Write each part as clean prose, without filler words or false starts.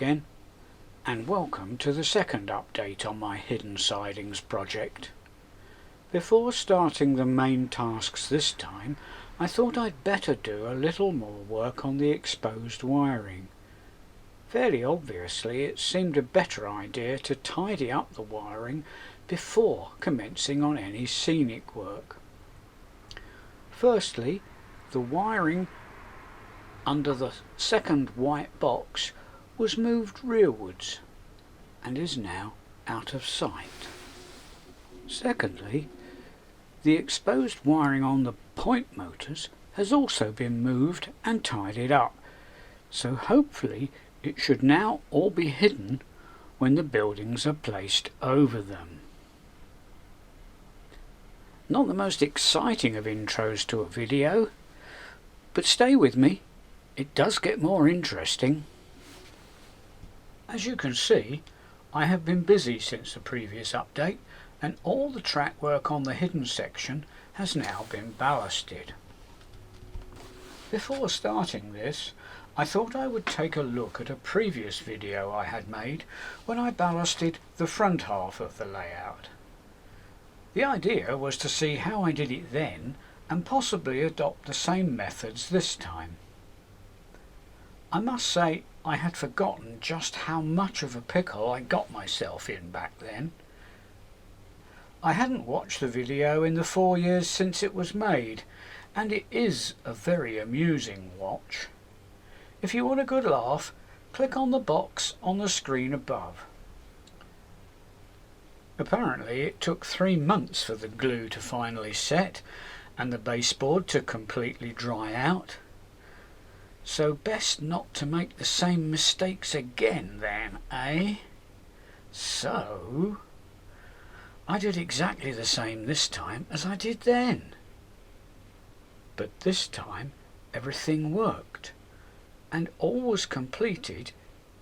again, and welcome to the second update on my hidden sidings project. Before starting the main tasks this time, I thought I'd better do a little more work on the exposed wiring. Fairly obviously, it seemed a better idea to tidy up the wiring before commencing on any scenic work. Firstly, the wiring under the second white box was moved rearwards and is now out of sight. Secondly, the exposed wiring on the point motors has also been moved and tidied up, so hopefully it should now all be hidden when the buildings are placed over them. Not the most exciting of intros to a video, but stay with me, it does get more interesting. As you can see, I have been busy since the previous update, and all the track work on the hidden section has now been ballasted. Before starting this, I thought I would take a look at a previous video I had made when I ballasted the front half of the layout. The idea was to see how I did it then and possibly adopt the same methods this time. I must say I had forgotten just how much of a pickle I got myself in back then. I hadn't watched the video in the 4 years since it was made, and it is a very amusing watch. If you want a good laugh, click on the box on the screen above. Apparently it took 3 months for the glue to finally set and the baseboard to completely dry out. So best not to make the same mistakes again then, eh? So I did exactly the same this time as I did then. But this time everything worked, and all was completed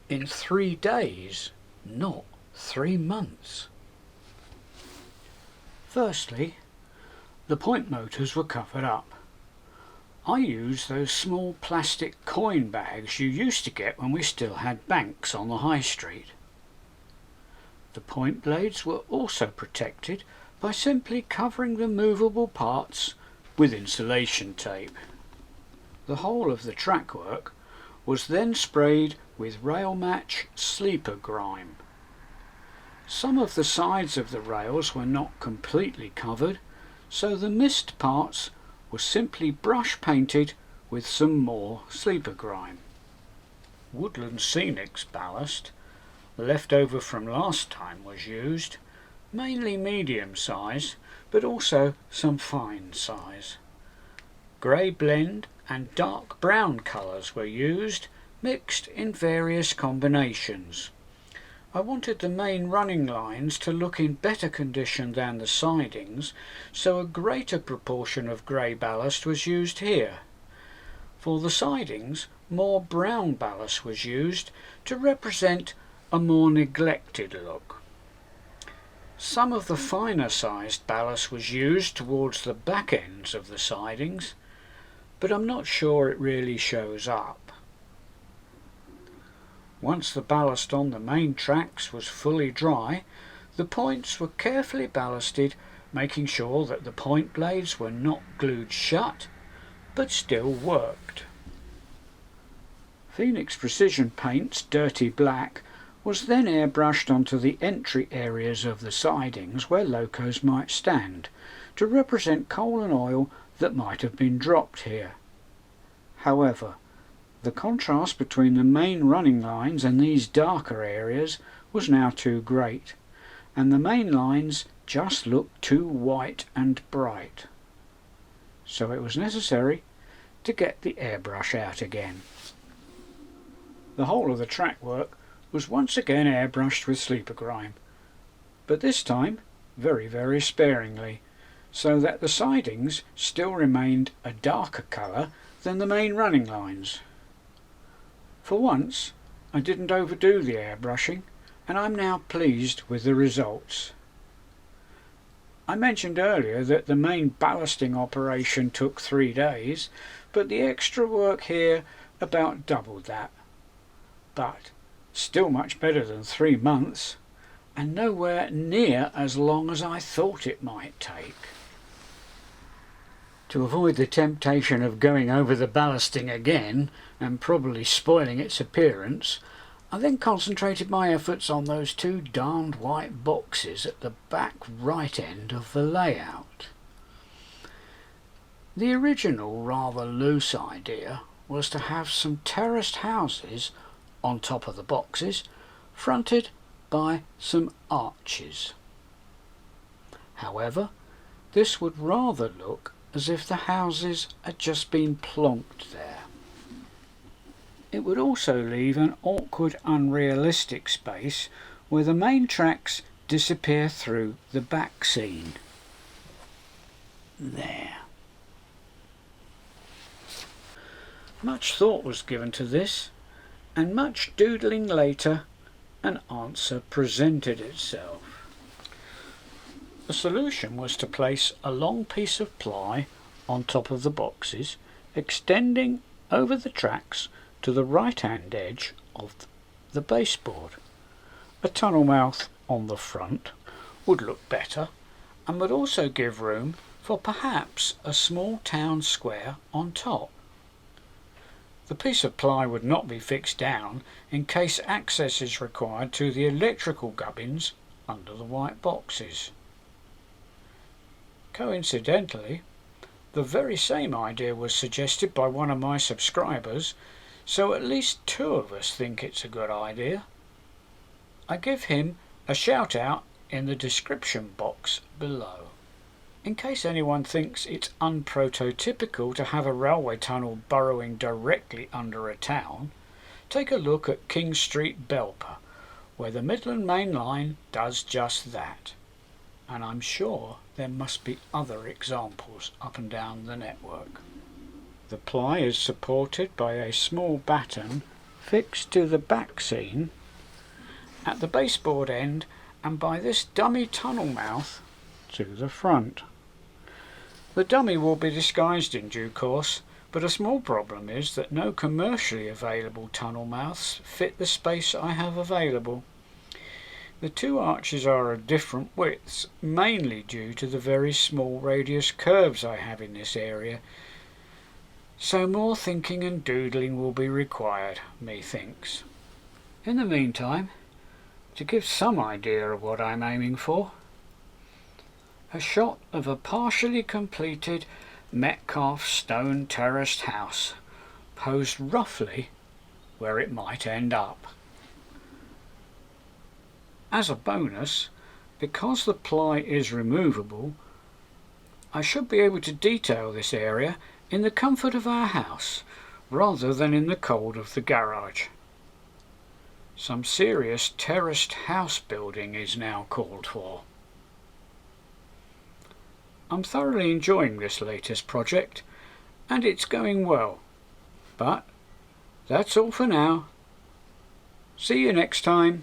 in 3 days, not 3 months. Firstly, the point motors were covered up. I used those small plastic coin bags you used to get when we still had banks on the high street. The point blades were also protected by simply covering the movable parts with insulation tape. The whole of the track work was then sprayed with rail match sleeper grime. Some of the sides of the rails were not completely covered, so the missed parts were simply brush painted with some more sleeper grime. Woodland Scenic's ballast, left over from last time, was used, mainly medium size, but also some fine size. Grey blend and dark brown colours were used, mixed in various combinations. I wanted the main running lines to look in better condition than the sidings, so a greater proportion of grey ballast was used here. For the sidings, more brown ballast was used to represent a more neglected look. Some of the finer sized ballast was used towards the back ends of the sidings, but I'm not sure it really shows up. Once the ballast on the main tracks was fully dry, the points were carefully ballasted, making sure that the point blades were not glued shut, but still worked. Phoenix Precision Paint's Dirty Black was then airbrushed onto the entry areas of the sidings where locos might stand, to represent coal and oil that might have been dropped here. However, the contrast between the main running lines and these darker areas was now too great, and the main lines just looked too white and bright. So it was necessary to get the airbrush out again. The whole of the track work was once again airbrushed with sleeper grime, but this time very sparingly, so that the sidings still remained a darker colour than the main running lines. For once I didn't overdo the airbrushing, and I'm now pleased with the results. I mentioned earlier that the main ballasting operation took 3 days, but the extra work here about doubled that. But Still much better than 3 months, and nowhere near as long as I thought it might take. To avoid the temptation of going over the ballasting again and probably spoiling its appearance, I then concentrated my efforts on those 2 darned white boxes at the back right end of the layout. The original rather loose idea was to have some terraced houses on top of the boxes, fronted by some arches. However, this would rather look as if the houses had just been plonked there. It would also leave an awkward, unrealistic space where the main tracks disappear through the back scene. There. Much thought was given to this, and much doodling later, an answer presented itself. The solution was to place a long piece of ply on top of the boxes, extending over the tracks to the right-hand edge of the baseboard. A tunnel mouth on the front would look better, and would also give room for perhaps a small town square on top. The piece of ply would not be fixed down in case access is required to the electrical gubbins under the white boxes. Coincidentally, the very same idea was suggested by one of my subscribers, so at least 2 of us think it's a good idea. I give him a shout out in the description box below. In case anyone thinks it's unprototypical to have a railway tunnel burrowing directly under a town, take a look at King Street, Belper, where the Midland Main Line does just that. And I'm sure there must be other examples up and down the network. The ply is supported by a small batten fixed to the back scene at the baseboard end, and by this dummy tunnel mouth to the front. The dummy will be disguised in due course, but a small problem is that no commercially available tunnel mouths fit the space I have available. The 2 arches are of different widths, mainly due to the very small radius curves I have in this area, so more thinking and doodling will be required, methinks. In the meantime, to give some idea of what I'm aiming for, a shot of a partially completed Metcalfe stone terraced house, posed roughly where it might end up. As a bonus, because the ply is removable, I should be able to detail this area in the comfort of our house rather than in the cold of the garage. Some serious terraced house building is now called for. I'm thoroughly enjoying this latest project, and it's going well. But that's all for now. See you next time.